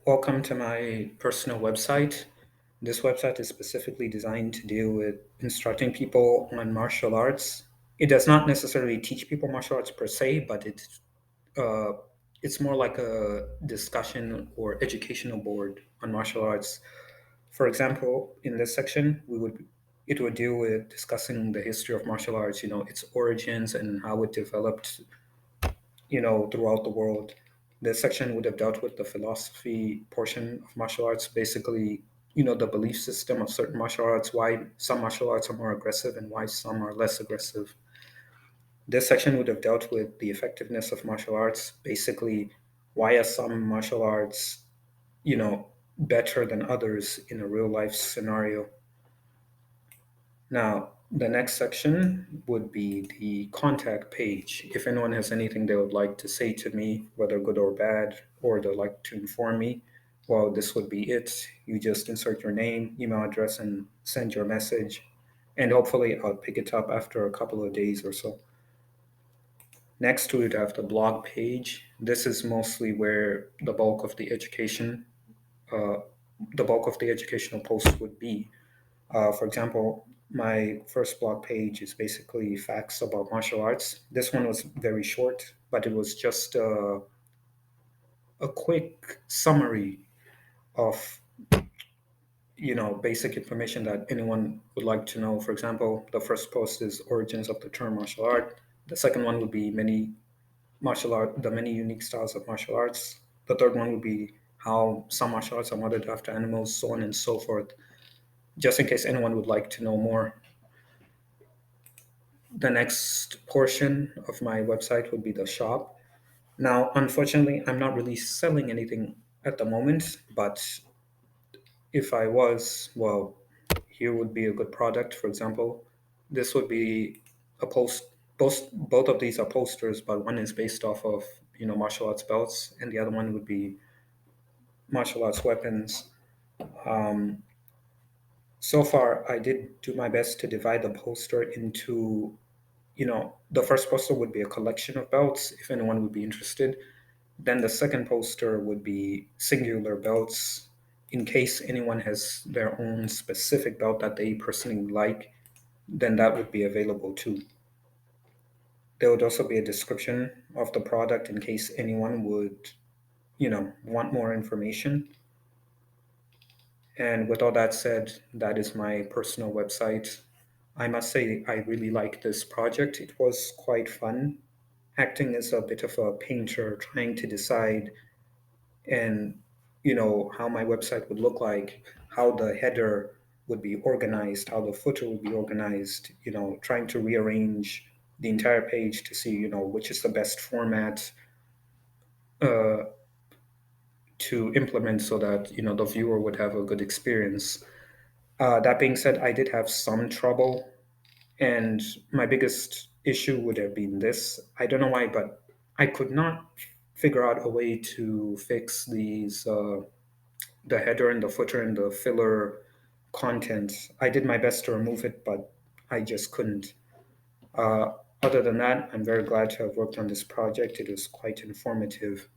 Welcome to my personal website. This website is specifically designed to deal with instructing people on martial arts. It does not necessarily teach people martial arts per se, but uh, it's more like a discussion or educational board on martial arts. For example, in this section, it would deal with discussing the history of martial arts, its origins and how it developed throughout the world. This section would have dealt with the philosophy portion of martial arts, basically, the belief system of certain martial arts, why some martial arts are more aggressive and why some are less aggressive. This section would have dealt with the effectiveness of martial arts, basically, why are some martial arts, better than others in a real life scenario. Now, the next section would be the contact page. If anyone has anything they would like to say to me, whether good or bad, or they'd like to inform me, well, this would be it. You just insert your name, email address, and send your message. And hopefully, I'll pick it up after a couple of days or so. Next, we would have the blog page. This is mostly where uh, the bulk of the educational posts would be. For example, my first blog page is basically facts about martial arts. This one was very short, but it was just a quick summary of basic information that anyone would like to know. For example, the first post is origins of the term martial art. The second one would be the many unique styles of martial arts. The third one would be how some martial arts are modeled after animals, so on and so forth. Just in case anyone would like to know more. The next portion of my website would be the shop. Now, unfortunately, I'm not really selling anything at the moment, but if I was, well, here would be a good product. For example, this would be a post. Both of these are posters, but one is based off of martial arts belts, and the other one would be martial arts weapons. Um, so far, I did do my best to divide the poster into the first poster would be a collection of belts, if anyone would be interested. Then the second poster would be singular belts, in case anyone has their own specific belt that they personally like, then that would be available too. There would also be a description of the product in case anyone would, want more information. And with all that said, that is my personal website. I must say, I really like this project. It was quite fun acting as a bit of a painter, trying to decide and how my website would look like, how the header would be organized, how the footer would be organized, trying to rearrange the entire page to see which is the best format uh, to implement so that the viewer would have a good experience. That being said, I did have some trouble, and my biggest issue would have been this. I don't know why, but I could not figure out a way to fix the header and the footer and the filler content. I did my best to remove it, but I just couldn't. Uh, Other than that, I'm very glad to have worked on this project. It was quite informative.